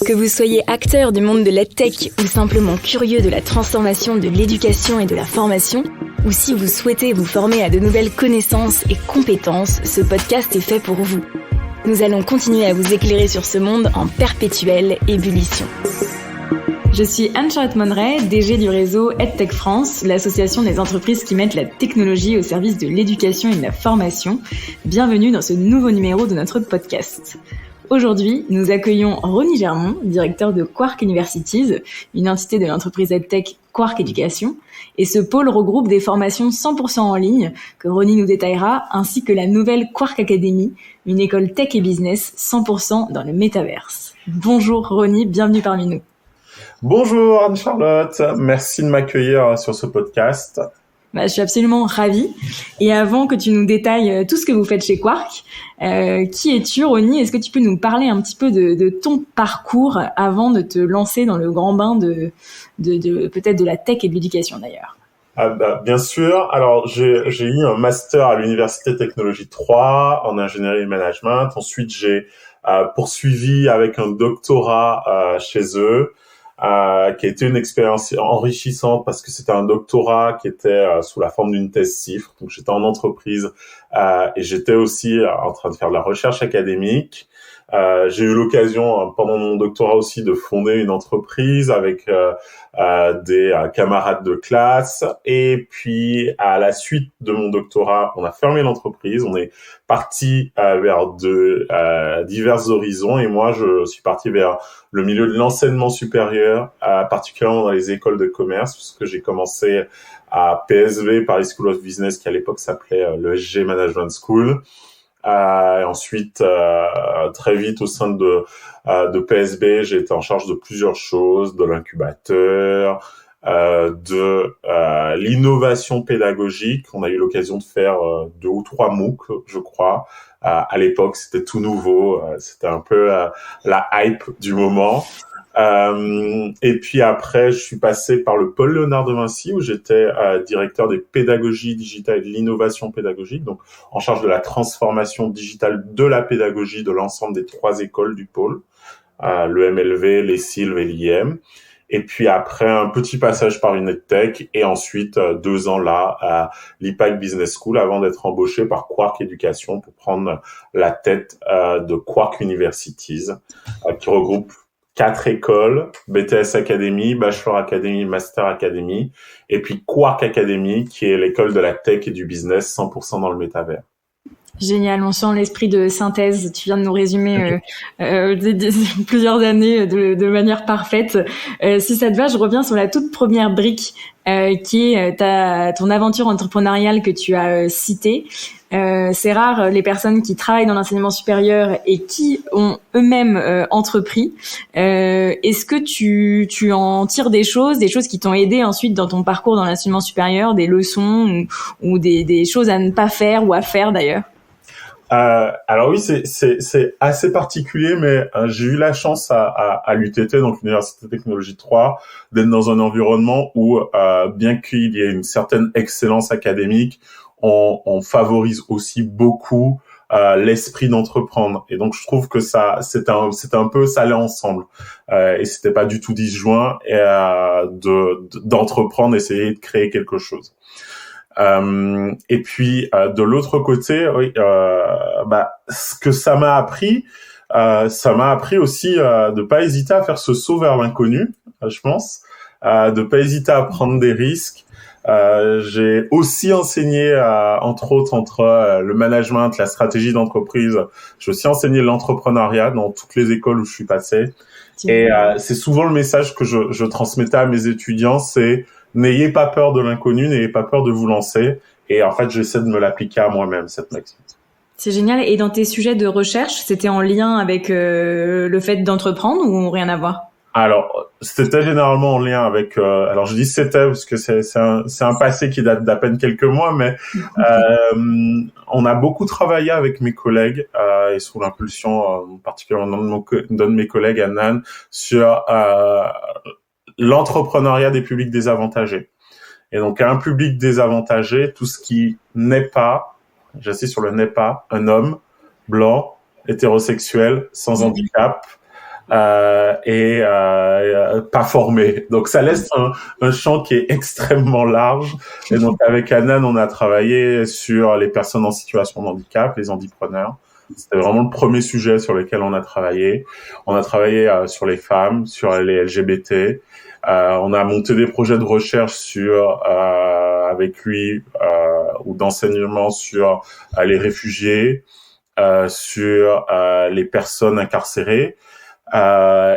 Que vous soyez acteur du monde de l'EdTech ou simplement curieux de la transformation de l'éducation et de la formation, ou si vous souhaitez vous former à de nouvelles connaissances et compétences, ce podcast est fait pour vous. Nous allons continuer à vous éclairer sur ce monde en perpétuelle ébullition. Je suis Anne-Charlotte Monneret, DG du réseau EdTech France, l'association des entreprises qui mettent la technologie au service de l'éducation et de la formation. Bienvenue dans ce nouveau numéro de notre podcast. Aujourd'hui, nous accueillons Ronny Germont, directeur de Quark Universities, une entité de l'entreprise EdTech Quark Éducation. Et ce pôle regroupe des formations 100% en ligne que Ronny nous détaillera, ainsi que la nouvelle Quark Academy, une école tech et business 100% dans le métaverse. Bonjour Ronny, bienvenue parmi nous. Bonjour Anne-Charlotte, merci de m'accueillir sur ce podcast. Je suis absolument ravie. Et avant que tu nous détailles tout ce que vous faites chez Quark, qui es-tu, Ronny? Est-ce que tu peux nous parler un petit peu de ton parcours avant de te lancer dans le grand bain de peut-être de la tech et de l'éducation d'ailleurs? Bien sûr. Alors, j'ai eu un master à l'Université Technologie 3 en ingénierie et management. Ensuite, j'ai poursuivi avec un doctorat chez eux. Qui a été une expérience enrichissante parce que c'était un doctorat qui était sous la forme d'une thèse CIFRE. Donc j'étais en entreprise et j'étais aussi en train de faire de la recherche académique. J'ai eu l'occasion pendant mon doctorat aussi de fonder une entreprise avec des camarades de classe. Et puis à la suite de mon doctorat, on a fermé l'entreprise. On est parti vers divers horizons. Et moi, je suis parti vers le milieu de l'enseignement supérieur, particulièrement dans les écoles de commerce, parce que j'ai commencé à PSV, Paris School of Business, qui à l'époque s'appelait le SG Management School. Et ensuite, très vite au sein de PSB, j'ai été en charge de plusieurs choses, de l'incubateur, de l'innovation pédagogique. On a eu l'occasion de faire 2 ou 3 MOOC, je crois. À l'époque, c'était tout nouveau, c'était un peu la hype du moment. Et puis après, je suis passé par le pôle Léonard de Vinci où j'étais directeur des pédagogies digitales et de l'innovation pédagogique, donc en charge de la transformation digitale de la pédagogie de l'ensemble des 3 écoles du pôle, le MLV, les Sylves et l'IM. Et puis après, un petit passage par une EdTech et ensuite 2 ans là à l'IPAC Business School avant d'être embauché par Quark Éducation pour prendre la tête de Quark Universities qui regroupe 4 écoles, BTS Academy, Bachelor Academy, Master Academy, et puis Quark Academy, qui est l'école de la tech et du business 100% dans le métavers. Génial, on sent l'esprit de synthèse. Tu viens de nous résumer plusieurs années de manière parfaite. Si ça te va, je reviens sur la toute première brique qui est ton aventure entrepreneuriale que tu as citée. C'est rare les personnes qui travaillent dans l'enseignement supérieur et qui ont eux-mêmes entrepris. Est-ce que tu en tires des choses qui t'ont aidé ensuite dans ton parcours dans l'enseignement supérieur, des leçons ou des choses à ne pas faire ou à faire d'ailleurs? Alors oui, c'est assez particulier, mais j'ai eu la chance à l'UTT, donc l'Université Technologie 3, d'être dans un environnement où, bien qu'il y ait une certaine excellence académique, on favorise aussi beaucoup l'esprit d'entreprendre. Et donc je trouve que c'était un peu ça allait ensemble. Et c'était pas du tout disjoint d'entreprendre, essayer de créer quelque chose. Et puis de l'autre côté, oui, ce que ça m'a appris aussi de pas hésiter à faire ce saut vers l'inconnu, je pense, de pas hésiter à prendre des risques. J'ai aussi enseigné entre le management, la stratégie d'entreprise. J'ai aussi enseigné l'entrepreneuriat dans toutes les écoles où je suis passé. Et c'est souvent le message que je transmettais à mes étudiants, c'est n'ayez pas peur de l'inconnu, n'ayez pas peur de vous lancer. Et en fait, j'essaie de me l'appliquer à moi-même, cette maxime. C'est génial. Et dans tes sujets de recherche, c'était en lien avec le fait d'entreprendre ou rien à voir? Alors, c'était généralement en lien avec... alors, je dis c'était parce que c'est un passé qui date d'à peine quelques mois, mais on a beaucoup travaillé avec mes collègues et sous l'impulsion particulièrement d'un de mes collègues, Annan, sur l'entrepreneuriat des publics désavantagés. Et donc, à un public désavantagé, tout ce qui n'est pas, j'insiste sur le n'est pas, un homme blanc, hétérosexuel, sans handicap, pas formés. Donc ça laisse un champ qui est extrêmement large. Et donc avec Anan, on a travaillé sur les personnes en situation de handicap, les handipreneurs. C'était vraiment le premier sujet sur lequel on a travaillé. On a travaillé sur les femmes, sur les LGBT. On a monté des projets de recherche avec lui ou d'enseignement sur les réfugiés, sur les personnes incarcérées.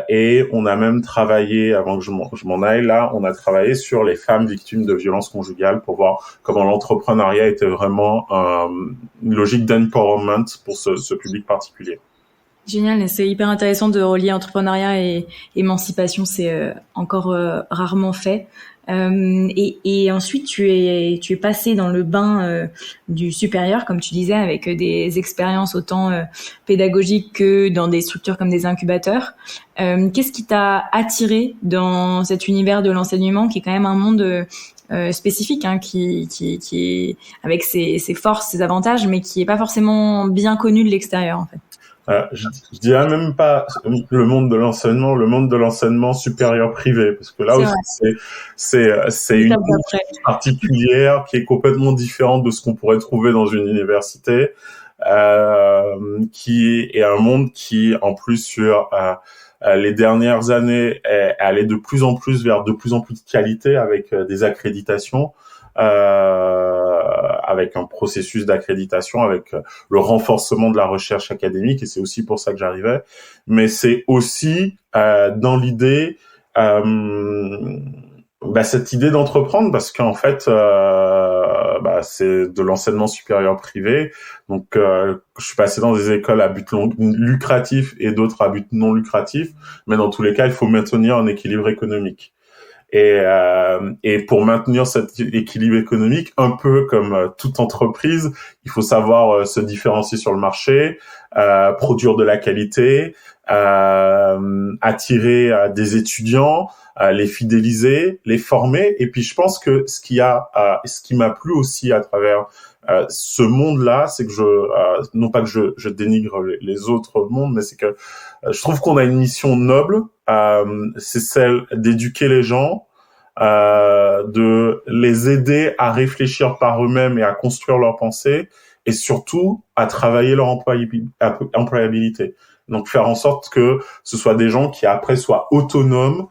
Et on a même travaillé, avant que je m'en aille là, on a travaillé sur les femmes victimes de violences conjugales pour voir comment l'entrepreneuriat était vraiment une logique d'empowerment pour ce public particulier. Génial, et c'est hyper intéressant de relier entrepreneuriat et émancipation, c'est encore rarement fait. Et ensuite, tu es passé dans le bain du supérieur, comme tu disais, avec des expériences autant pédagogiques que dans des structures comme des incubateurs. Qu'est-ce qui t'a attiré dans cet univers de l'enseignement, qui est quand même un monde spécifique, hein, qui avec ses forces, ses avantages, mais qui est pas forcément bien connu de l'extérieur, en fait. Je dirais même pas le monde de l'enseignement supérieur privé, parce que là aussi c'est une chose particulière qui est complètement différente de ce qu'on pourrait trouver dans une université, qui est un monde qui, en plus, sur les dernières années, est allé de plus en plus vers de plus en plus de qualité avec des accréditations. Avec un processus d'accréditation, avec le renforcement de la recherche académique, et c'est aussi pour ça que j'arrivais. Mais c'est aussi dans l'idée, cette idée d'entreprendre, parce qu'en fait, c'est de l'enseignement supérieur privé. Donc, je suis passé dans des écoles à but lucratif et d'autres à but non lucratif, mais dans tous les cas, il faut maintenir un équilibre économique. Et pour maintenir cet équilibre économique, un peu comme toute entreprise, il faut savoir se différencier sur le marché, produire de la qualité, attirer des étudiants, les fidéliser, les former. Et puis je pense que ce qui m'a plu aussi à travers ce monde-là, c'est que non pas que je dénigre les autres mondes, mais c'est que je trouve qu'on a une mission noble, c'est celle d'éduquer les gens, de les aider à réfléchir par eux-mêmes et à construire leurs pensées, et surtout à travailler leur employabilité. Donc faire en sorte que ce soit des gens qui après soient autonomes,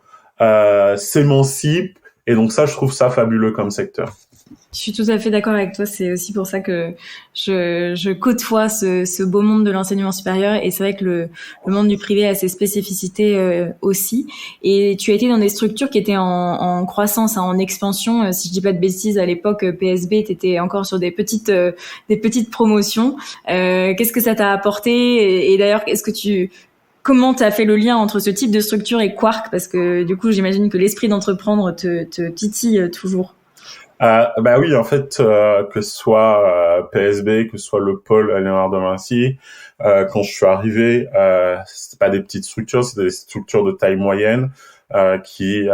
s'émancipent, et donc ça, je trouve ça fabuleux comme secteur. Je suis tout à fait d'accord avec toi. C'est aussi pour ça que je côtoie ce beau monde de l'enseignement supérieur. Et c'est vrai que le monde du privé a ses spécificités aussi. Et tu as été dans des structures qui étaient en croissance, hein, en expansion. Si je dis pas de bêtises, à l'époque, PSB, t'étais encore sur des petites promotions. Qu'est-ce que ça t'a apporté? Et d'ailleurs, comment t'as fait le lien entre ce type de structure et Quark? Parce que du coup, j'imagine que l'esprit d'entreprendre te titille toujours. Oui, en fait, que ce soit PSB, que ce soit le pôle Léonard de Vinci, quand je suis arrivé, c'était pas des petites structures, c'était des structures de taille moyenne qui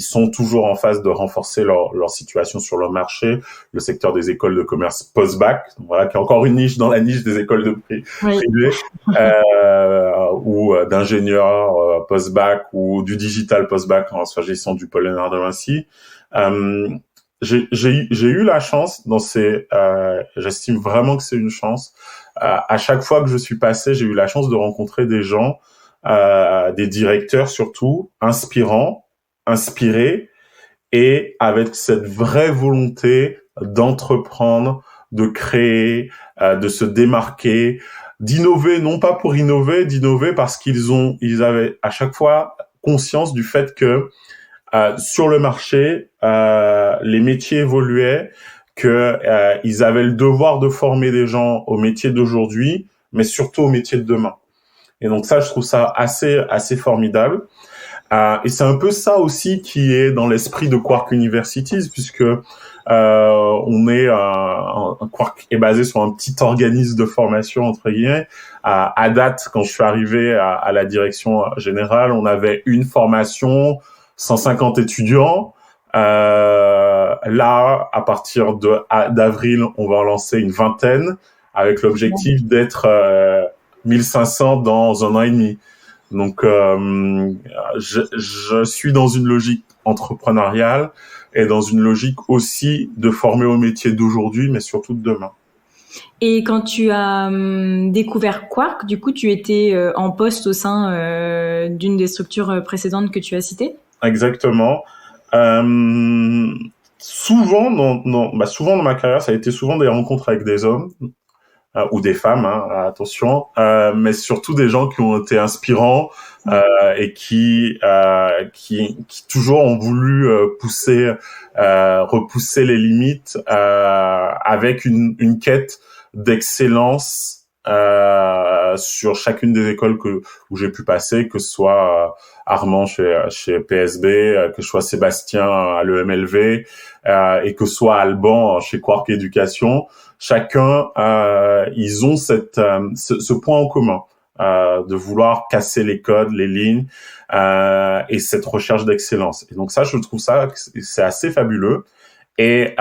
sont toujours en phase de renforcer leur situation sur le marché. Le secteur des écoles de commerce post-bac, voilà, qui est encore une niche dans la niche des écoles de privées, ou d'ingénieurs post-bac, ou du digital post-bac, en s'agissant du pôle Léonard de Vinci. J'ai eu la chance j'estime vraiment que c'est une chance. À chaque fois que je suis passé, j'ai eu la chance de rencontrer des gens, des directeurs surtout, inspirés, et avec cette vraie volonté d'entreprendre, de créer, de se démarquer, d'innover, non pas pour innover, d'innover parce ils avaient à chaque fois conscience du fait que sur le marché, les métiers évoluaient, que ils avaient le devoir de former des gens au métier d'aujourd'hui, mais surtout au métier de demain. Et donc ça, je trouve ça assez formidable. Et c'est un peu ça aussi qui est dans l'esprit de Quark Universities, puisque Quark est basé sur un petit organisme de formation, entre guillemets. À date, quand je suis arrivé à la direction générale, on avait une formation, 150 étudiants. Là, à partir d'avril, on va en lancer une vingtaine, avec l'objectif d'être 1500 dans un an et demi. Donc, je suis dans une logique entrepreneuriale et dans une logique aussi de former au métier d'aujourd'hui, mais surtout de demain. Et quand tu as découvert Quark, du coup, tu étais en poste au sein d'une des structures précédentes que tu as citées? Exactement. Souvent souvent dans ma carrière, ça a été souvent des rencontres avec des hommes ou des femmes, hein, attention, mais surtout des gens qui ont été inspirants et qui toujours ont voulu repousser les limites avec une quête d'excellence sur chacune des écoles où j'ai pu passer, que ce soit Armand chez PSB, que ce soit Sébastien à l'EMLV et que ce soit Alban chez Quark Éducation. Chacun, ils ont ce point en commun de vouloir casser les codes, les lignes et cette recherche d'excellence. Et donc ça, je trouve ça, c'est assez fabuleux. Et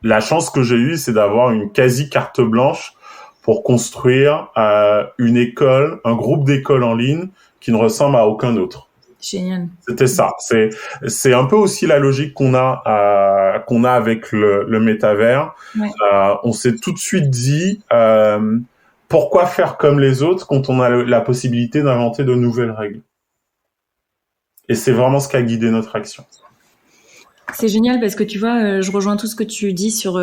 la chance que j'ai eue, c'est d'avoir une quasi carte blanche pour construire une école, un groupe d'écoles en ligne qui ne ressemble à aucun autre. Génial. C'était ça. C'est un peu aussi la logique qu'on a avec le métavers. Ouais. On s'est tout de suite dit pourquoi faire comme les autres quand on a la possibilité d'inventer de nouvelles règles. Et c'est vraiment ce qui a guidé notre action. C'est génial parce que tu vois, je rejoins tout ce que tu dis sur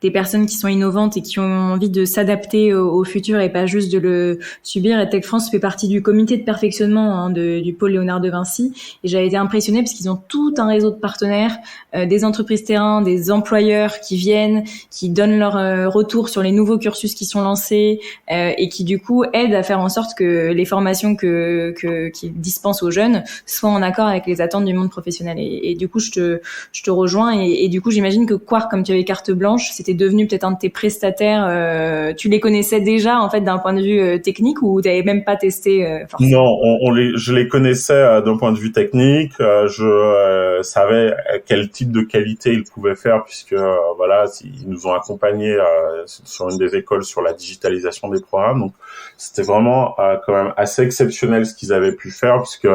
des personnes qui sont innovantes et qui ont envie de s'adapter au futur et pas juste de le subir. Et Tech France fait partie du comité de perfectionnement du pôle Léonard de Vinci. Et j'avais été impressionnée parce qu'ils ont tout un réseau de partenaires, des entreprises terrain, des employeurs qui viennent, qui donnent leur retour sur les nouveaux cursus qui sont lancés et qui du coup aident à faire en sorte que les formations qu'ils dispensent aux jeunes soient en accord avec les attentes du monde professionnel. Et du coup, je te rejoins et du coup j'imagine que Quark, comme tu avais carte blanche, c'était devenu peut-être un de tes prestataires. Tu les connaissais déjà en fait d'un point de vue technique ou tu n'avais même pas testé forcément? Non, je les connaissais d'un point de vue technique. Je savais quel type de qualité ils pouvaient faire puisque voilà, ils nous ont accompagnés sur une des écoles sur la digitalisation des programmes. Donc c'était vraiment quand même assez exceptionnel ce qu'ils avaient pu faire puisque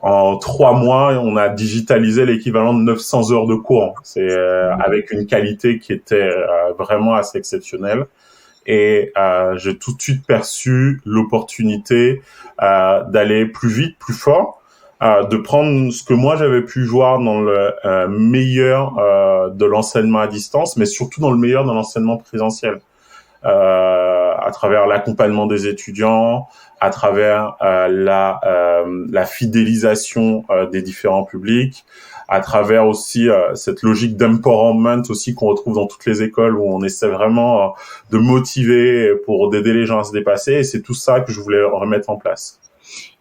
en 3 mois, on a digitalisé l'équivalent de 900 heures de cours. C'est avec une qualité qui était vraiment assez exceptionnelle. Et j'ai tout de suite perçu l'opportunité d'aller plus vite, plus fort, de prendre ce que moi j'avais pu voir dans le meilleur de l'enseignement à distance, mais surtout dans le meilleur de l'enseignement présentiel. À travers l'accompagnement des étudiants, à travers la fidélisation des différents publics, à travers aussi cette logique d'empowerment aussi qu'on retrouve dans toutes les écoles où on essaie vraiment de motiver pour d'aider les gens à se dépasser. Et c'est tout ça que je voulais remettre en place.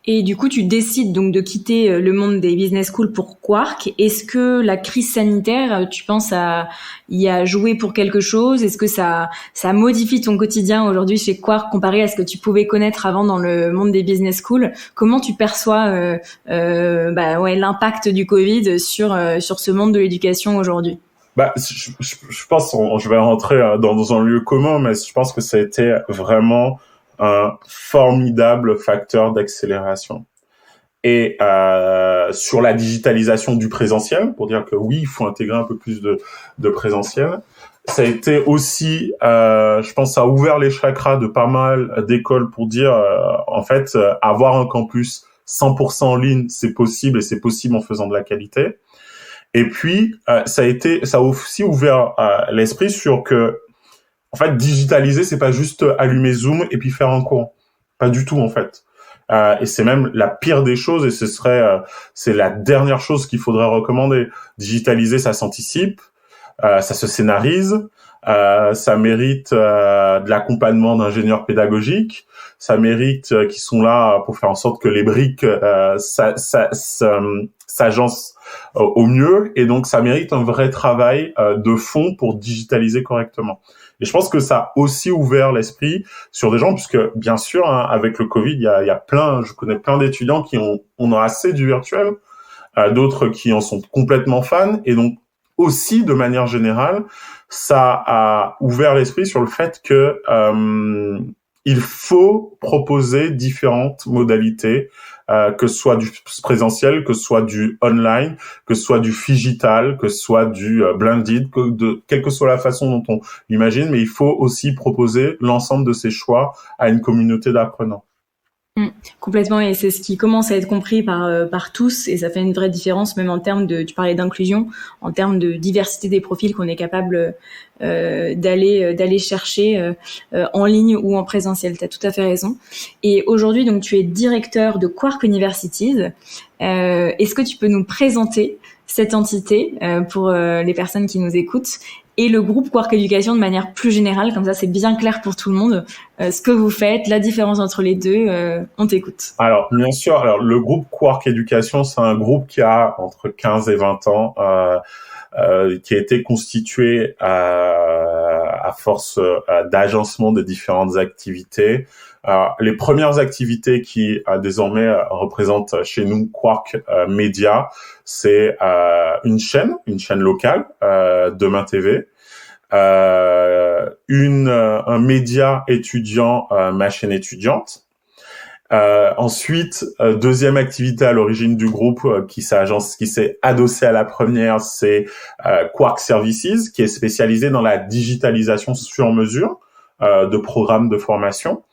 Et du coup, tu décides donc de quitter le monde des business schools pour Quark. Est-ce que la crise sanitaire, tu penses y a joué pour quelque chose? Est-ce que ça modifie ton quotidien aujourd'hui chez Quark comparé à ce que tu pouvais connaître avant dans le monde des business schools? Comment tu perçois l'impact du Covid sur ce monde de l'éducation aujourd'hui? Je pense, je vais rentrer dans un lieu commun, mais je pense que ça a été vraiment un formidable facteur d'accélération. Et sur la digitalisation du présentiel, pour dire que oui, il faut intégrer un peu plus de présentiel. Ça a été aussi, je pense, ça a ouvert les chakras de pas mal d'écoles pour dire, en fait, avoir un campus 100% en ligne, c'est possible et c'est possible en faisant de la qualité. Et puis, ça a aussi ouvert l'esprit sur que, en fait, digitaliser, c'est pas juste allumer Zoom et puis faire un cours. Pas du tout, en fait. Et c'est même la pire des choses et c'est la dernière chose qu'il faudrait recommander. Digitaliser, ça s'anticipe, ça se scénarise, ça mérite de l'accompagnement d'ingénieurs pédagogiques, ça mérite qui sont là pour faire en sorte que les briques s'agencent au mieux, et donc ça mérite un vrai travail de fond pour digitaliser correctement. Et je pense que ça a aussi ouvert l'esprit sur des gens, puisque bien sûr, hein, avec le Covid, il y a je connais plein d'étudiants qui on a assez du virtuel, d'autres qui en sont complètement fans, et donc aussi de manière générale, ça a ouvert l'esprit sur le fait que il faut proposer différentes modalités, que ce soit du présentiel, que ce soit du online, que ce soit du phygital, que ce soit du blended, quelle que soit la façon dont on imagine, mais il faut aussi proposer l'ensemble de ces choix à une communauté d'apprenants. Complètement, et c'est ce qui commence à être compris par tous, et ça fait une vraie différence même en termes de, tu parlais d'inclusion, en termes de diversité des profils qu'on est capable d'aller chercher en ligne ou en présentiel. Tu as tout à fait raison. Et aujourd'hui, donc tu es directeur de Quark Universities. Est-ce que tu peux nous présenter cette entité pour les personnes qui nous écoutent et le groupe Quark Éducation de manière plus générale, comme ça c'est bien clair pour tout le monde, ce que vous faites, la différence entre les deux, on t'écoute. Alors, bien sûr, le groupe Quark Éducation, c'est un groupe qui a entre 15 et 20 ans, qui a été constitué à force d'agencement de différentes activités. Les premières activités qui désormais représentent chez nous Quark Média, c'est une chaîne locale, Demain TV, un média étudiant, ma chaîne étudiante. Ensuite, deuxième activité à l'origine du groupe qui s'est adossée à la première, c'est Quark Services, qui est spécialisé dans la digitalisation sur mesure de programmes de formation.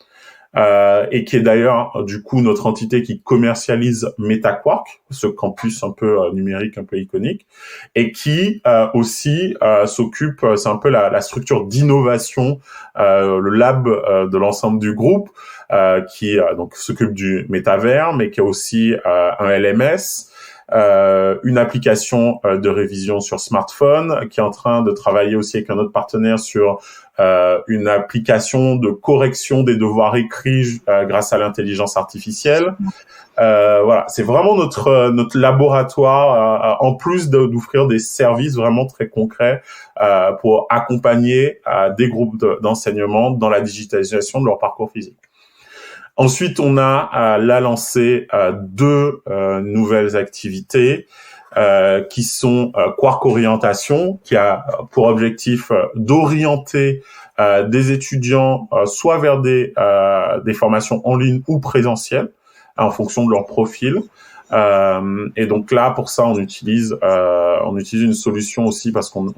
Et qui est d'ailleurs du coup notre entité qui commercialise MetaQuark, ce campus un peu numérique, un peu iconique, et qui aussi s'occupe, c'est un peu la structure d'innovation, le lab de l'ensemble du groupe, qui donc s'occupe du métavers, mais qui a aussi un LMS, une application de révision sur smartphone, qui est en train de travailler aussi avec un autre partenaire sur une application de correction des devoirs écrits grâce à l'intelligence artificielle. Voilà, c'est vraiment notre laboratoire, en plus d'offrir des services vraiment très concrets pour accompagner des groupes d'enseignement dans la digitalisation de leur parcours physique. Ensuite, on a lancé deux nouvelles activités qui sont Quark Orientation, qui a pour objectif d'orienter des étudiants soit vers des formations en ligne ou présentielles en fonction de leur profil. Et donc là, pour ça, on utilise une solution aussi parce qu'on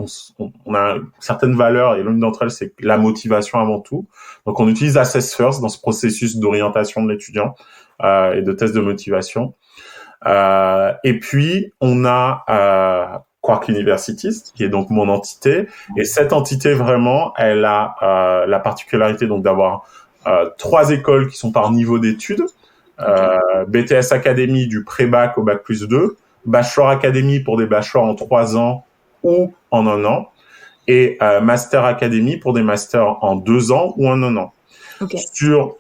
a certaines valeurs et l'une d'entre elles, c'est la motivation avant tout. Donc, on utilise Assess First dans ce processus d'orientation de l'étudiant et de test de motivation. Et puis, on a Quark Universities, qui est donc mon entité. Et cette entité, vraiment, elle a la particularité donc d'avoir 3 écoles qui sont par niveau d'études. BTS Academy du pré-bac au bac+2, Bachelor Academy pour des bachelors en 3 ans ou en 1 an, et Master Academy pour des masters en 2 ans ou en 1 an. Okay. Sur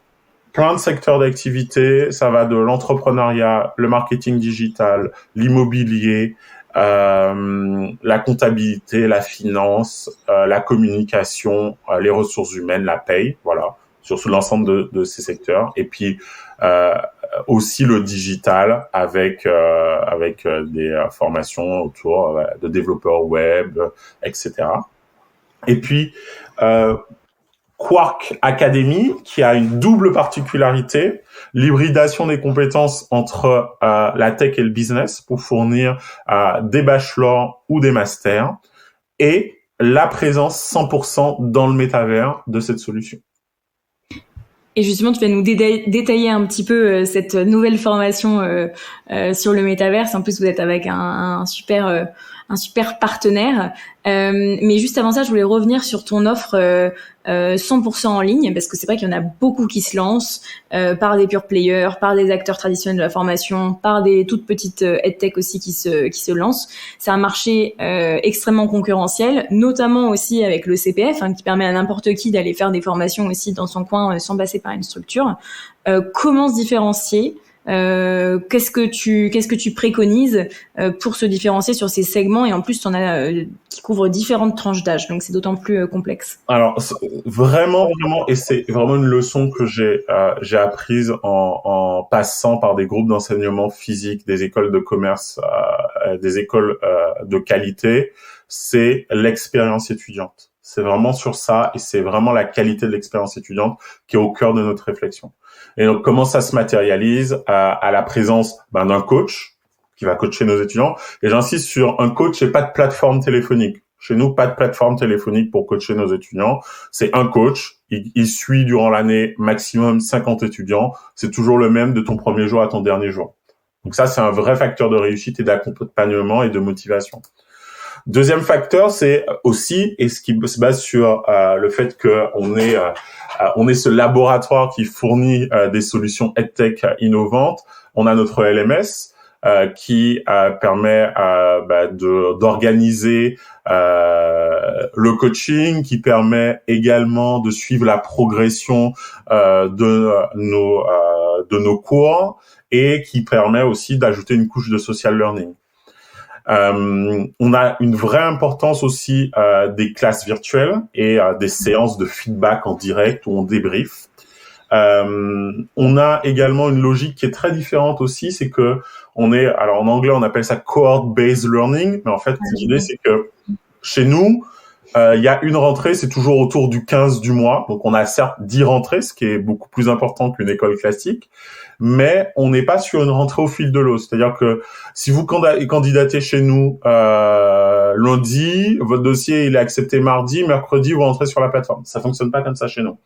plein de secteurs d'activité, ça va de l'entrepreneuriat, le marketing digital, l'immobilier, la comptabilité, la finance, la communication, les ressources humaines, la paye, voilà, sur l'ensemble de ces secteurs. Et puis aussi le digital avec des formations autour de développeurs web, etc. Et puis Quark Academy, qui a une double particularité, l'hybridation des compétences entre la tech et le business pour fournir des bachelors ou des masters, et la présence 100% dans le métavers de cette solution. Et justement, tu vas nous détailler un petit peu cette nouvelle formation sur le métaverse. En plus, vous êtes avec un super partenaire. Mais juste avant ça, je voulais revenir sur ton offre 100% en ligne, parce que c'est vrai qu'il y en a beaucoup qui se lancent par des pure players, par des acteurs traditionnels de la formation, par des toutes petites edtech aussi qui se lancent. C'est un marché extrêmement concurrentiel, notamment aussi avec le CPF, qui permet à n'importe qui d'aller faire des formations aussi dans son coin sans passer par une structure. Comment se différencier ? Qu'est-ce que tu préconises pour se différencier sur ces segments, et en plus t'en as qui couvrent différentes tranches d'âge, donc c'est d'autant plus complexe. Alors vraiment, et c'est vraiment une leçon que j'ai apprise en passant par des groupes d'enseignement physique, des écoles de commerce, des écoles de qualité, c'est l'expérience étudiante. C'est vraiment sur ça et c'est vraiment la qualité de l'expérience étudiante qui est au cœur de notre réflexion. Et donc, comment ça se matérialise à la présence d'un coach qui va coacher nos étudiants. Et j'insiste sur un coach et pas de plateforme téléphonique. Chez nous, pas de plateforme téléphonique pour coacher nos étudiants. C'est un coach. Il suit durant l'année maximum 50 étudiants. C'est toujours le même de ton premier jour à ton dernier jour. Donc ça, c'est un vrai facteur de réussite et d'accompagnement et de motivation. Deuxième facteur, c'est aussi, et ce qui se base sur le fait qu'on est ce laboratoire qui fournit des solutions EdTech innovantes. On a notre LMS qui permet d'organiser le coaching, qui permet également de suivre la progression de nos cours et qui permet aussi d'ajouter une couche de social learning. On a une vraie importance aussi des classes virtuelles et des séances de feedback en direct où on débrief. On a également une logique qui est très différente aussi, c'est que alors en anglais on appelle ça cohort-based learning, mais en fait l'idée c'est que chez nous, il y a une rentrée, c'est toujours autour du 15 du mois, donc on a certes 10 rentrées, ce qui est beaucoup plus important qu'une école classique, mais on n'est pas sur une rentrée au fil de l'eau, c'est-à-dire que si vous candidatez chez nous lundi, votre dossier il est accepté mardi, mercredi vous rentrez sur la plateforme. Ça fonctionne pas comme ça chez nous.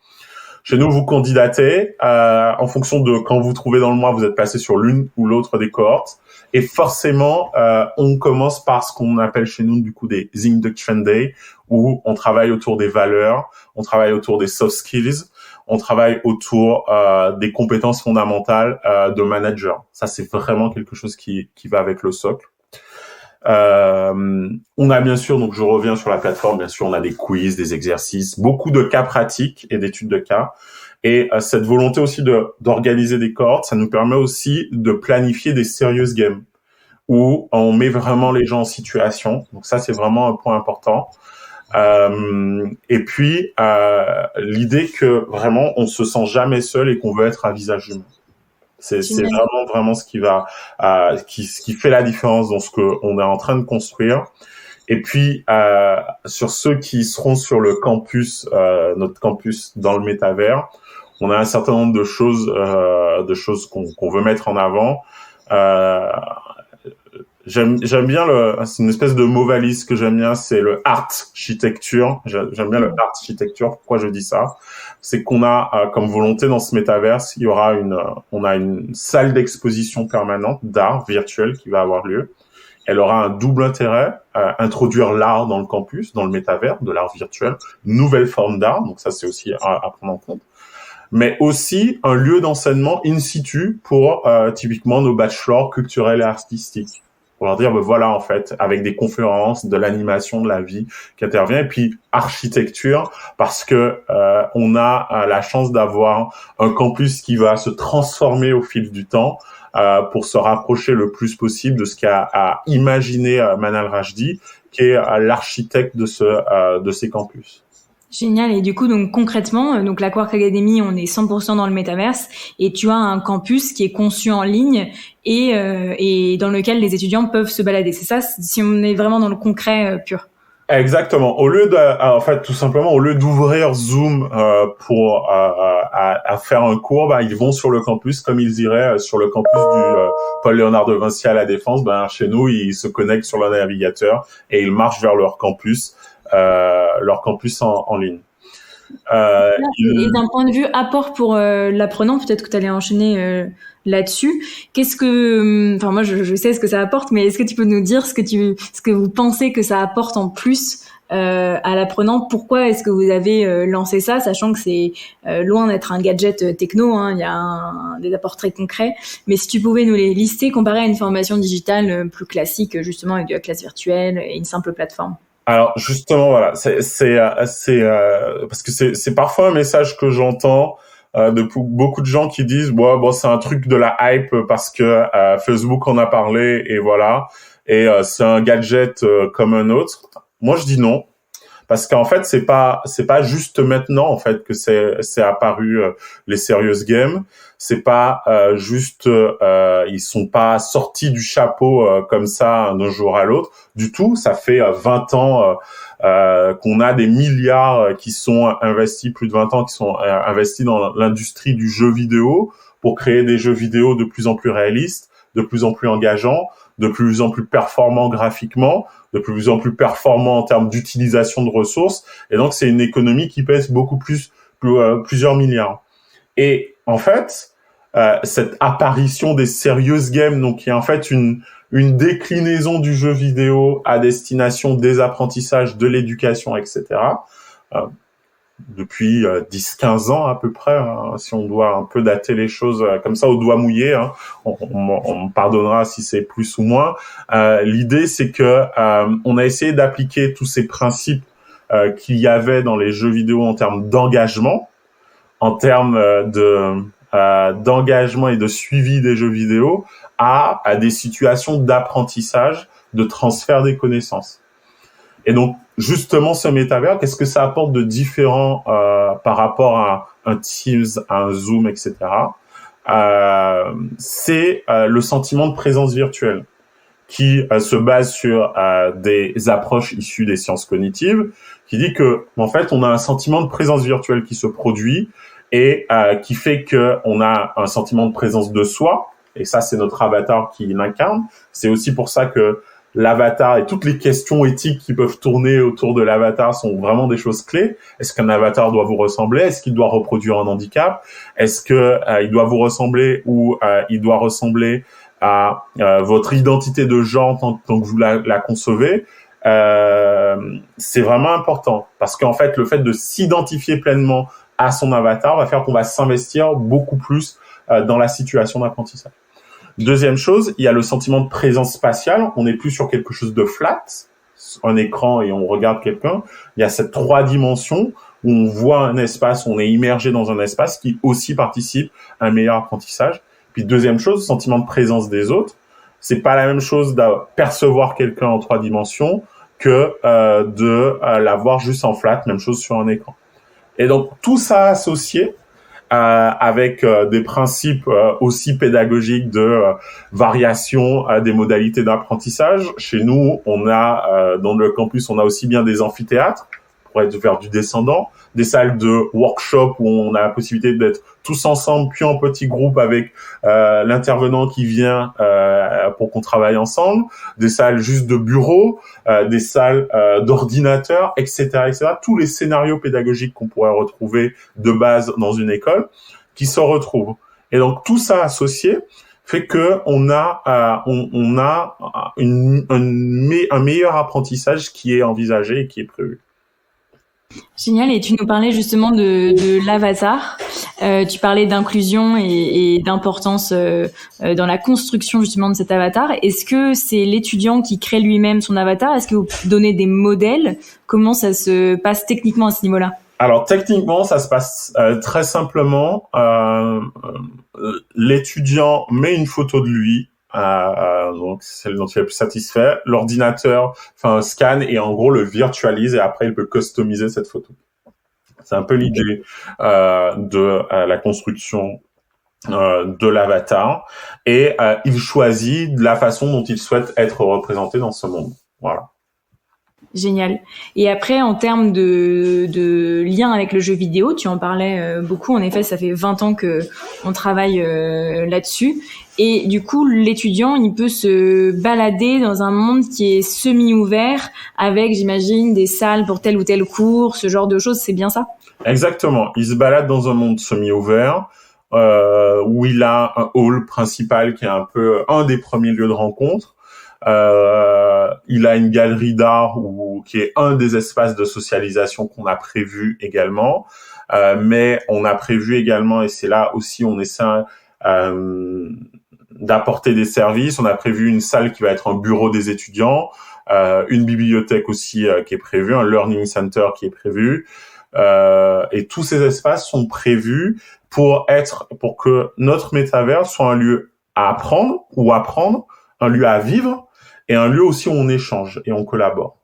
Chez nous, vous candidatez en fonction de quand vous trouvez dans le mois, vous êtes placé sur l'une ou l'autre des cohortes. Et forcément, on commence par ce qu'on appelle chez nous du coup des Induction Day, où on travaille autour des valeurs, on travaille autour des soft skills, on travaille autour des compétences fondamentales de manager. Ça, c'est vraiment quelque chose qui va avec le socle. On a bien sûr, donc je reviens sur la plateforme, bien sûr, on a des quiz, des exercices, beaucoup de cas pratiques et d'études de cas. Et cette volonté aussi d'organiser des cohortes, ça nous permet aussi de planifier des serious games où on met vraiment les gens en situation. Donc ça, c'est vraiment un point important. Et puis, l'idée que vraiment, on se sent jamais seul et qu'on veut être un visage humain. C'est vraiment ce qui va, qui fait la différence dans ce qu'on est en train de construire. Et puis, sur ceux qui seront sur le campus, notre campus dans le métavers, on a un certain nombre de choses qu'on veut mettre en avant. J'aime bien c'est une espèce de mot valise que j'aime bien, c'est le architecture. J'aime bien le architecture. Pourquoi je dis ça? C'est qu'on a comme volonté dans ce métaverse, on a une salle d'exposition permanente d'art virtuel qui va avoir lieu. Elle aura un double intérêt, introduire l'art dans le campus, dans le métavers, de l'art virtuel, nouvelle forme d'art. Donc ça, c'est aussi à prendre en compte. Mais aussi un lieu d'enseignement in situ pour typiquement nos bachelors culturels et artistiques. Pour leur dire, voilà, en fait, avec des conférences, de l'animation, de la vie qui intervient, et puis architecture, parce que on a la chance d'avoir un campus qui va se transformer au fil du temps pour se rapprocher le plus possible de ce qu'a imaginé Manal Rajdi, qui est l'architecte de ces campus. Génial. Et du coup, donc concrètement, donc la Quark Academy, on est 100% dans le métaverse et tu as un campus qui est conçu en ligne et dans lequel les étudiants peuvent se balader. C'est ça, si on est vraiment dans le concret pur. Exactement. En fait, tout simplement, au lieu d'ouvrir Zoom pour à faire un cours, ils vont sur le campus comme ils iraient sur le campus du Paul Léonard de Vinci à la Défense. Chez nous, ils se connectent sur leur navigateur et ils marchent vers leur campus en ligne. Et d'un point de vue apport pour l'apprenant, peut-être que tu allais enchaîner là-dessus. Moi je sais ce que ça apporte, mais est-ce que tu peux nous dire ce que vous pensez que ça apporte en plus à l'apprenant? Pourquoi est-ce que vous avez lancé ça, sachant que c'est loin d'être un gadget techno, hein, il y a des apports très concrets. Mais si tu pouvais nous les lister, comparé à une formation digitale plus classique, justement avec de la classe virtuelle et une simple plateforme. Alors justement, voilà, c'est parce que c'est parfois un message que j'entends de beaucoup de gens qui disent bon c'est un truc de la hype parce que Facebook en a parlé et voilà, et c'est un gadget comme un autre. Moi je dis non, parce qu'en fait c'est pas juste maintenant en fait que c'est apparu les serious games. C'est pas juste ils sont pas sortis du chapeau comme ça d'un jour à l'autre du tout. Ça fait 20 ans qu'on a des milliards qui sont investis, plus de 20 ans qui sont investis dans l'industrie du jeu vidéo pour créer des jeux vidéo de plus en plus réalistes, de plus en plus engageants, de plus en plus performants graphiquement, de plus en plus performants en termes d'utilisation de ressources. Et donc, c'est une économie qui pèse beaucoup plusieurs milliards. Et en fait, cette apparition des serious games, donc qui est en fait une déclinaison du jeu vidéo à destination des apprentissages, de l'éducation, etc., depuis 10-15 ans à peu près, hein, si on doit un peu dater les choses comme ça au doigt mouillé, hein, on me pardonnera si c'est plus ou moins. L'idée, c'est que on a essayé d'appliquer tous ces principes qu'il y avait dans les jeux vidéo en termes d'engagement, en termes d'engagement et de suivi des jeux vidéo à des situations d'apprentissage, de transfert des connaissances. Et donc, justement, ce métavers, qu'est-ce que ça apporte de différent par rapport à un Teams, à un Zoom, etc. C'est le sentiment de présence virtuelle qui se base sur des approches issues des sciences cognitives, qui dit que, en fait, on a un sentiment de présence virtuelle qui se produit et qui fait que on a un sentiment de présence de soi. Et ça, c'est notre avatar qui l'incarne. C'est aussi pour ça que l'avatar et toutes les questions éthiques qui peuvent tourner autour de l'avatar sont vraiment des choses clés. Est-ce qu'un avatar doit vous ressembler? Est-ce qu'il doit reproduire un handicap? Est-ce que il doit vous ressembler ou il doit ressembler à votre identité de genre tant que vous la concevez? C'est vraiment important parce qu'en fait, le fait de s'identifier pleinement à son avatar va faire qu'on va s'investir beaucoup plus dans la situation d'apprentissage. Deuxième chose, il y a le sentiment de présence spatiale. On n'est plus sur quelque chose de flat, un écran et on regarde quelqu'un. Il y a cette 3 dimensions où on voit un espace, on est immergé dans un espace qui aussi participe à un meilleur apprentissage. Puis deuxième chose, sentiment de présence des autres. C'est pas la même chose de percevoir quelqu'un en 3 dimensions que de l'avoir juste en flat, même chose sur un écran. Et donc tout ça associé avec des principes aussi pédagogiques de variation des modalités d'apprentissage. Chez nous, on a dans le campus, on a aussi bien des amphithéâtres pour être vers du descendant, des salles de workshop où on a la possibilité d'être tous ensemble, puis en petits groupes avec l'intervenant qui vient pour qu'on travaille ensemble, des salles juste de bureaux, des salles d'ordinateurs, etc., etc. Tous les scénarios pédagogiques qu'on pourrait retrouver de base dans une école qui se retrouvent. Et donc tout ça associé fait que on a un meilleur apprentissage qui est envisagé et qui est prévu. Génial. Et tu nous parlais justement de l'avatar. Tu parlais d'inclusion et d'importance dans la construction justement de cet avatar. Est-ce que c'est l'étudiant qui crée lui-même son avatar? Est-ce que vous donnez des modèles? Comment ça se passe techniquement à ce niveau-là? Alors techniquement, ça se passe très simplement. L'étudiant met une photo de lui. Donc celle dont il est le plus satisfait. L'ordinateur fait un scan et en gros le virtualise et après il peut customiser cette photo. C'est un peu l'idée de la construction de l'avatar et il choisit de la façon dont il souhaite être représenté dans ce monde. Voilà. Génial. Et après, en termes de lien avec le jeu vidéo, tu en parlais beaucoup. En effet, ça fait 20 ans que on travaille là-dessus. Et du coup, l'étudiant, il peut se balader dans un monde qui est semi-ouvert avec, j'imagine, des salles pour tel ou tel cours, ce genre de choses. C'est bien ça? Exactement. Il se balade dans un monde semi-ouvert où il a un hall principal qui est un peu un des premiers lieux de rencontre. Il a une galerie d'art qui est un des espaces de socialisation qu'on a prévu également. Mais on a prévu également, et c'est là aussi on essaie d'apporter des services. On a prévu une salle qui va être un bureau des étudiants, une bibliothèque aussi qui est prévue, un learning center qui est prévu. Et tous ces espaces sont prévus pour que notre métavers soit un lieu à apprendre, un lieu à vivre et un lieu aussi où on échange et on collabore.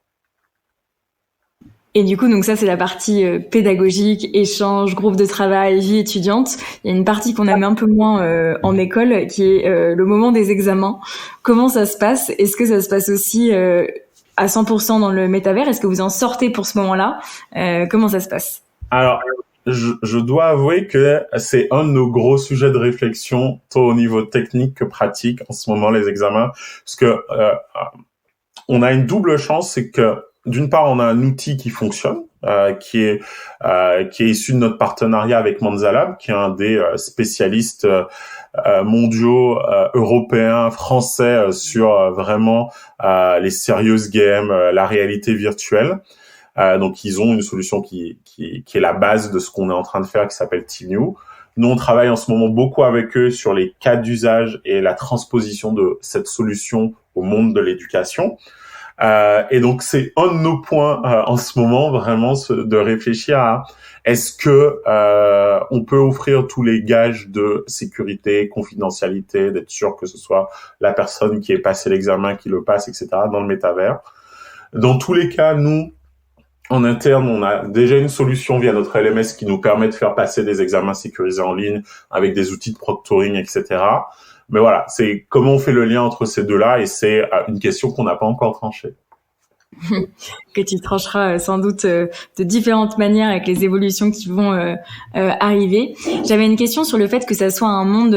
Et du coup, donc ça, c'est la partie pédagogique, échange, groupe de travail, vie étudiante. Il y a une partie qu'on aime un peu moins en école, qui est le moment des examens. Comment ça se passe? Est-ce que ça se passe aussi à 100% dans le métavers? Est-ce que vous en sortez pour ce moment-là? Comment ça se passe? Alors, je dois avouer que c'est un de nos gros sujets de réflexion, tant au niveau technique que pratique, en ce moment, les examens. Parce que on a une double chance, c'est que d'une part, on a un outil qui fonctionne, qui est issu de notre partenariat avec Manzalab, qui est un des spécialistes mondiaux, européens, français sur vraiment les serious games, la réalité virtuelle. Donc, ils ont une solution qui est la base de ce qu'on est en train de faire, qui s'appelle TNU. Nous, on travaille en ce moment beaucoup avec eux sur les cas d'usage et la transposition de cette solution au monde de l'éducation. Et donc, c'est un de nos points en ce moment, vraiment, de réfléchir à est-ce que on peut offrir tous les gages de sécurité, confidentialité, d'être sûr que ce soit la personne qui ait passé l'examen qui le passe, etc., dans le métavers. Dans tous les cas, nous, en interne, on a déjà une solution via notre LMS qui nous permet de faire passer des examens sécurisés en ligne avec des outils de proctoring, etc. Mais voilà, c'est comment on fait le lien entre ces deux-là, et c'est une question qu'on n'a pas encore tranchée. Que tu trancheras sans doute de différentes manières avec les évolutions qui vont arriver. J'avais une question sur le fait que ça soit un monde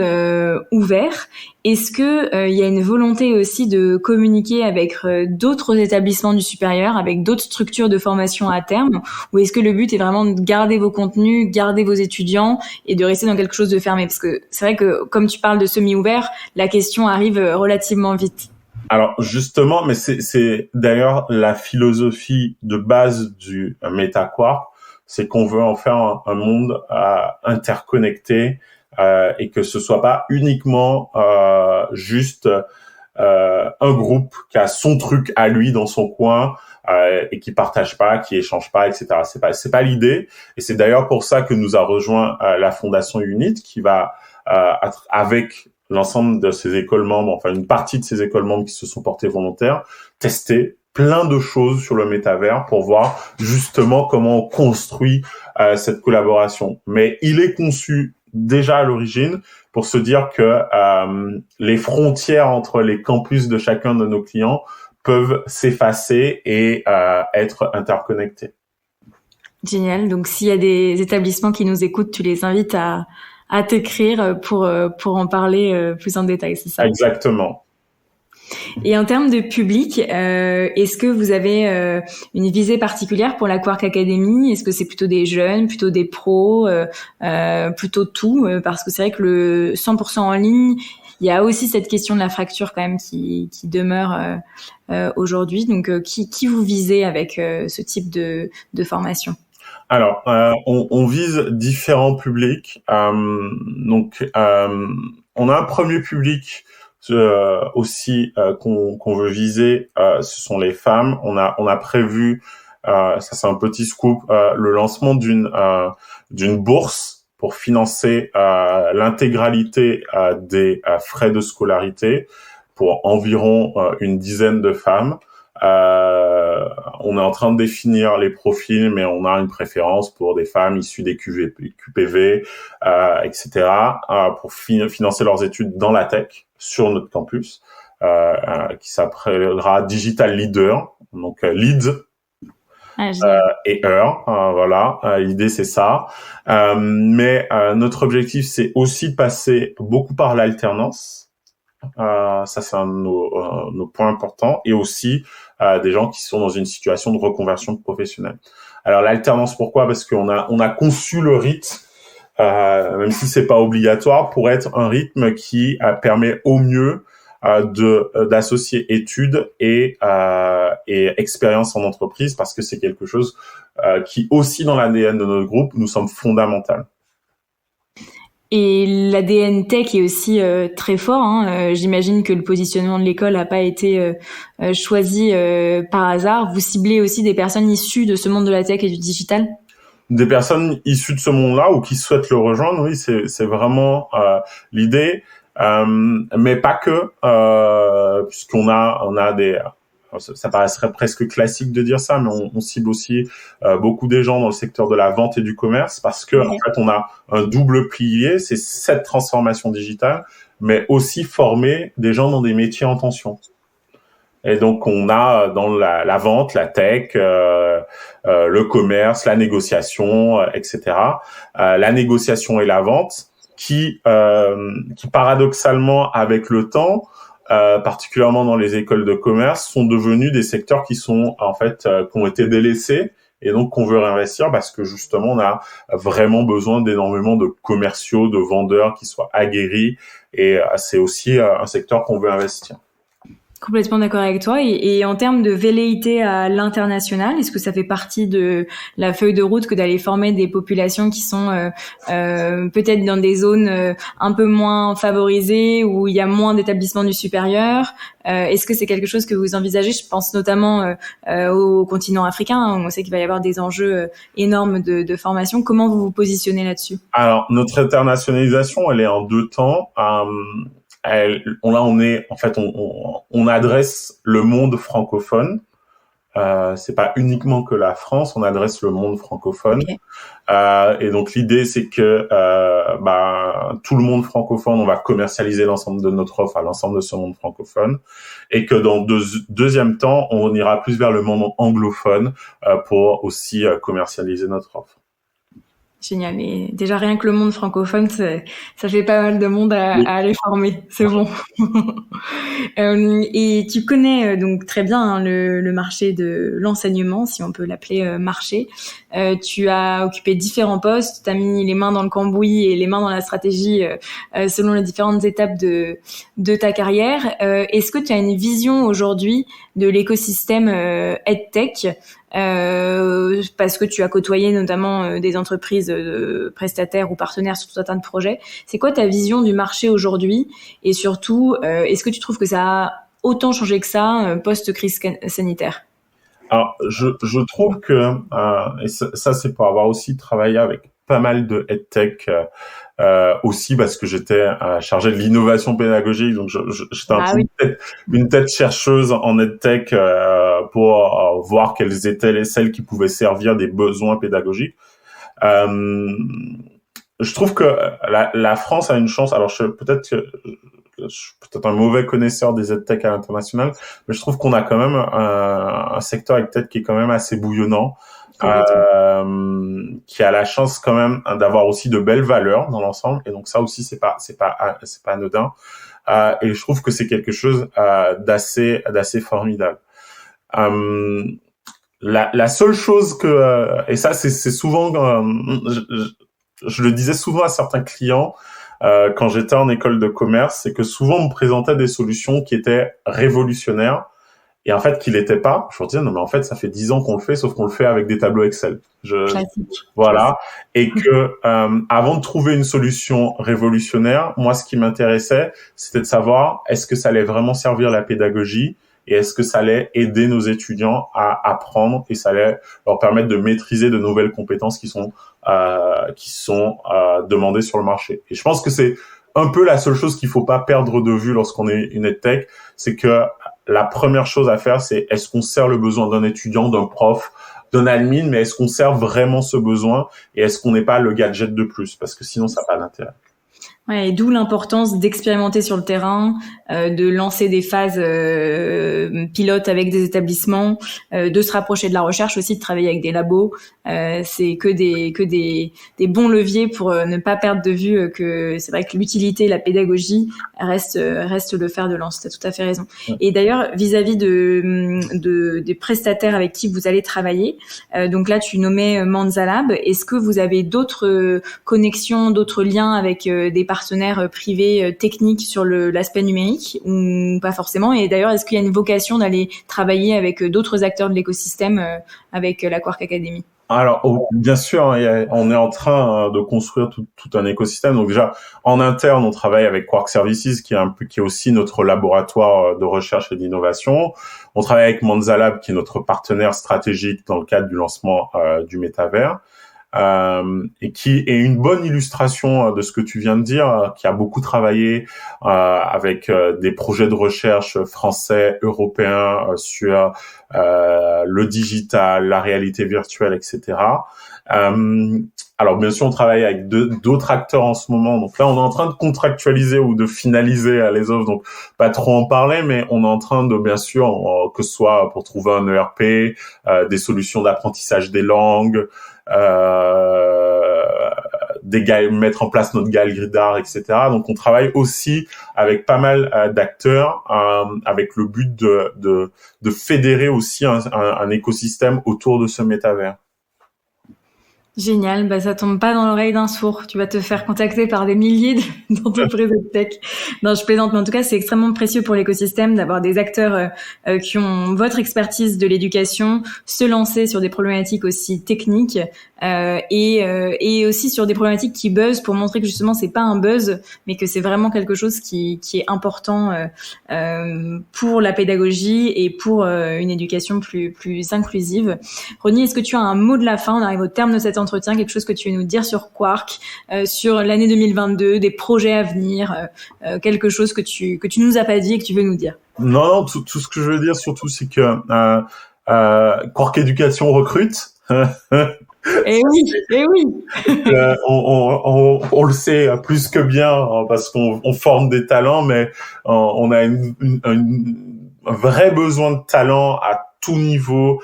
ouvert. Est-ce que il y a une volonté aussi de communiquer avec d'autres établissements du supérieur, avec d'autres structures de formation à terme, ou est-ce que le but est vraiment de garder vos contenus, garder vos étudiants et de rester dans quelque chose de fermé? Parce que c'est vrai que comme tu parles de semi-ouvert, la question arrive relativement vite. Alors justement, mais c'est d'ailleurs la philosophie de base du MetaQuark, c'est qu'on veut en faire un monde interconnecté et que ce soit pas uniquement juste un groupe qui a son truc à lui dans son coin et qui partage pas, qui échange pas, etc. C'est pas l'idée, et c'est d'ailleurs pour ça que nous a rejoint la Fondation UNIT, qui va avec l'ensemble de ces écoles membres, enfin une partie de ces écoles membres qui se sont portées volontaires, tester plein de choses sur le métavers pour voir justement comment on construit cette collaboration. Mais il est conçu déjà à l'origine pour se dire que les frontières entre les campus de chacun de nos clients peuvent s'effacer et être interconnectées. Génial. Donc s'il y a des établissements qui nous écoutent, tu les invites à t'écrire pour en parler plus en détail, c'est ça? Exactement. Et en termes de public, est-ce que vous avez une visée particulière pour la Quark Academy? Est-ce que c'est plutôt des jeunes, plutôt des pros, plutôt tout? Parce que c'est vrai que le 100% en ligne, il y a aussi cette question de la fracture quand même qui demeure aujourd'hui. Donc, qui vous visez avec ce type de formation? Alors, on vise différents publics. Donc, on a un premier public aussi qu'on veut viser. Ce sont les femmes. On a prévu, ça c'est un petit scoop, le lancement d'une bourse pour financer l'intégralité des frais de scolarité pour environ une dizaine de femmes. On est en train de définir les profils, mais on a une préférence pour des femmes issues des QPV, etc., pour financer leurs études dans la tech sur notre campus, qui s'appellera Digital Leader, donc lead et voilà. L'idée c'est ça, mais notre objectif c'est aussi de passer beaucoup par l'alternance. Ça c'est un de nos points importants, et aussi des gens qui sont dans une situation de reconversion professionnelle. Alors l'alternance, pourquoi? Parce qu'on a conçu le rythme, même si c'est pas obligatoire, pour être un rythme qui permet au mieux d'associer études et expérience en entreprise, parce que c'est quelque chose qui aussi dans l'ADN de notre groupe nous semble fondamental. Et l'ADN tech est aussi très fort. Hein. J'imagine que le positionnement de l'école n'a pas été choisi par hasard. Vous ciblez aussi des personnes issues de ce monde de la tech et du digital? Des personnes issues de ce monde-là ou qui souhaitent le rejoindre, oui, c'est vraiment l'idée. Mais pas que, puisqu'on a ça paraîtrait presque classique de dire ça, mais on cible aussi beaucoup des gens dans le secteur de la vente et du commerce parce que en fait on a un double pilier, c'est cette transformation digitale, mais aussi former des gens dans des métiers en tension. Et donc on a dans la vente, la tech, le commerce, la négociation, etc. La négociation et la vente qui paradoxalement avec le temps, particulièrement dans les écoles de commerce, sont devenus des secteurs qui sont en fait qui ont été délaissés et donc qu'on veut réinvestir parce que justement on a vraiment besoin d'énormément de commerciaux, de vendeurs qui soient aguerris et c'est aussi un secteur qu'on veut investir. Complètement d'accord avec toi. Et en termes de velléité à l'international, est-ce que ça fait partie de la feuille de route que d'aller former des populations qui sont peut-être dans des zones un peu moins favorisées, où il y a moins d'établissements du supérieur? Est-ce que c'est quelque chose que vous envisagez? Je pense notamment au continent africain, où on sait qu'il va y avoir des enjeux énormes de formation. Comment vous vous positionnez là-dessus? Alors, notre internationalisation, elle est en deux temps. On adresse le monde francophone. C'est pas uniquement que la France, on adresse le monde francophone. Okay. Et donc l'idée c'est que tout le monde francophone, on va commercialiser l'ensemble de notre offre à l'ensemble de ce monde francophone, et que dans deuxième temps, on ira plus vers le monde anglophone pour aussi commercialiser notre offre. Génial. Et déjà, rien que le monde francophone, ça fait pas mal de monde à aller former. C'est bon. Et tu connais donc très bien le marché de l'enseignement, si on peut l'appeler marché. Tu as occupé différents postes, tu as mis les mains dans le cambouis et les mains dans la stratégie selon les différentes étapes de ta carrière. Est-ce que tu as une vision aujourd'hui de l'écosystème EdTech, parce que tu as côtoyé notamment des entreprises prestataires ou partenaires sur tout un tas de projets? C'est quoi ta vision du marché aujourd'hui? Et surtout, est-ce que tu trouves que ça a autant changé que ça post-crise sanitaire? Alors, je trouve que, et ça c'est pour avoir aussi travaillé avec pas mal de EdTech, aussi parce que j'étais chargé de l'innovation pédagogique, donc j'étais une tête chercheuse en EdTech pour voir quelles étaient celles qui pouvaient servir des besoins pédagogiques. Je trouve que la France a une chance. Alors peut-être que je suis peut-être un mauvais connaisseur des EdTech à l'international, mais je trouve qu'on a quand même un secteur EdTech qui est quand même assez bouillonnant. Qui a la chance quand même d'avoir aussi de belles valeurs dans l'ensemble, et donc ça aussi c'est pas anodin, et je trouve que c'est quelque chose d'assez formidable. La seule chose et ça c'est souvent je le disais souvent à certains clients quand j'étais en école de commerce, c'est que souvent on me présentait des solutions qui étaient révolutionnaires. Et en fait, qu'il l'était pas, je leur disais, non, mais en fait, ça fait 10 ans qu'on le fait, sauf qu'on le fait avec des tableaux Excel. Voilà. Et que, avant de trouver une solution révolutionnaire, moi, ce qui m'intéressait, c'était de savoir, est-ce que ça allait vraiment servir la pédagogie? Et est-ce que ça allait aider nos étudiants à apprendre, et ça allait leur permettre de maîtriser de nouvelles compétences qui sont demandées sur le marché. Et je pense que c'est un peu la seule chose qu'il faut pas perdre de vue lorsqu'on est une EdTech, c'est que la première chose à faire, c'est est-ce qu'on sert le besoin d'un étudiant, d'un prof, d'un admin, mais est-ce qu'on sert vraiment ce besoin, et est-ce qu'on n'est pas le gadget de plus, parce que sinon ça n'a pas d'intérêt. Ouais, et d'où l'importance d'expérimenter sur le terrain, de lancer des phases pilotes avec des établissements, de se rapprocher de la recherche aussi, de travailler avec des labos. C'est que des bons leviers pour ne pas perdre de vue que c'est vrai que l'utilité, la pédagogie reste le fer de lance. Tu as tout à fait raison. Et d'ailleurs, vis-à-vis des prestataires avec qui vous allez travailler, donc là tu nommais Manzalab, est-ce que vous avez d'autres connexions, d'autres liens avec des partenaires privés techniques sur l'aspect numérique, ou pas forcément? Et d'ailleurs, est-ce qu'il y a une vocation d'aller travailler avec d'autres acteurs de l'écosystème avec la Quark Academy? Alors, bien sûr, on est en train de construire tout un écosystème. Donc déjà, en interne, on travaille avec Quark Services, qui est aussi notre laboratoire de recherche et d'innovation. On travaille avec Manzalab, qui est notre partenaire stratégique dans le cadre du lancement du métavers. et qui est une bonne illustration de ce que tu viens de dire, qui a beaucoup travaillé avec des projets de recherche français, européens sur le digital, la réalité virtuelle, etc. Alors bien sûr, on travaille avec d'autres acteurs en ce moment. Donc là, on est en train de contractualiser ou de finaliser les offres. Donc pas trop en parler, mais on est en train de, bien sûr, que ce soit pour trouver un ERP, des solutions d'apprentissage des langues, mettre en place notre galerie d'art, etc. Donc on travaille aussi avec pas mal d'acteurs, avec le but de fédérer aussi un écosystème autour de ce métavers. Génial, ça tombe pas dans l'oreille d'un sourd. Tu vas te faire contacter par des milliers d'entreprises de tech. Non, je plaisante, mais en tout cas, c'est extrêmement précieux pour l'écosystème d'avoir des acteurs qui ont votre expertise de l'éducation, se lancer sur des problématiques aussi techniques et aussi sur des problématiques qui buzzent pour montrer que justement c'est pas un buzz, mais que c'est vraiment quelque chose qui est important pour la pédagogie et pour une éducation plus inclusive. Ronnie, est-ce que tu as un mot de la fin? On arrive au terme de cet entretien, quelque chose que tu veux nous dire sur Quark, sur l'année 2022, des projets à venir, quelque chose que tu nous as pas dit et que tu veux nous dire? Non, tout ce que je veux dire surtout, c'est que Quark Éducation recrute. Eh oui. On le sait plus que bien parce qu'on forme des talents, mais on a un vrai besoin de talent à tout niveau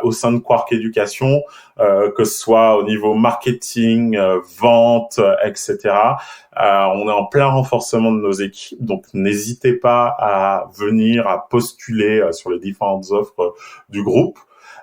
au sein de Quark Éducation, que ce soit au niveau marketing, vente, etc. On est en plein renforcement de nos équipes, donc n'hésitez pas à venir, à postuler sur les différentes offres du groupe.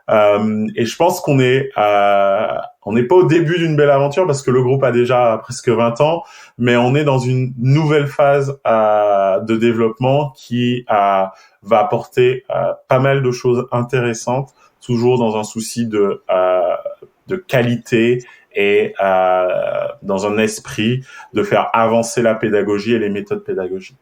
Et je pense qu'on n'est pas au début d'une belle aventure parce que le groupe a déjà presque 20 ans, mais on est dans une nouvelle phase de développement qui va apporter pas mal de choses intéressantes, toujours dans un souci de qualité et dans un esprit de faire avancer la pédagogie et les méthodes pédagogiques.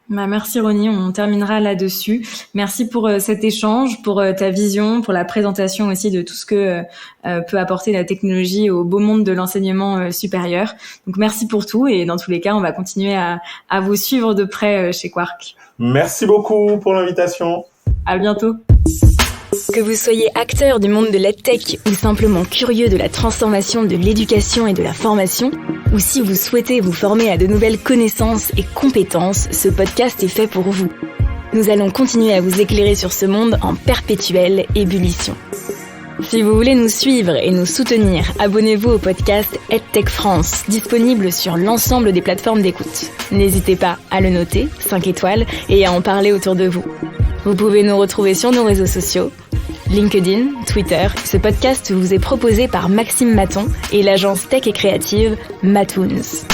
Merci Ronnie, on terminera là-dessus. Merci pour cet échange, pour ta vision, pour la présentation aussi de tout ce que peut apporter la technologie au beau monde de l'enseignement supérieur. Donc merci pour tout et dans tous les cas, on va continuer à vous suivre de près chez Quark. Merci beaucoup pour l'invitation. À bientôt. Que vous soyez acteur du monde de l'EdTech ou simplement curieux de la transformation de l'éducation et de la formation, ou si vous souhaitez vous former à de nouvelles connaissances et compétences, ce podcast est fait pour vous. Nous allons continuer à vous éclairer sur ce monde en perpétuelle ébullition. Si vous voulez nous suivre et nous soutenir, abonnez-vous au podcast EdTech France, disponible sur l'ensemble des plateformes d'écoute. N'hésitez pas à le noter, 5 étoiles, et à en parler autour de vous. Vous pouvez nous retrouver sur nos réseaux sociaux, LinkedIn, Twitter. Ce podcast vous est proposé par Maxime Maton et l'agence tech et créative Matoons.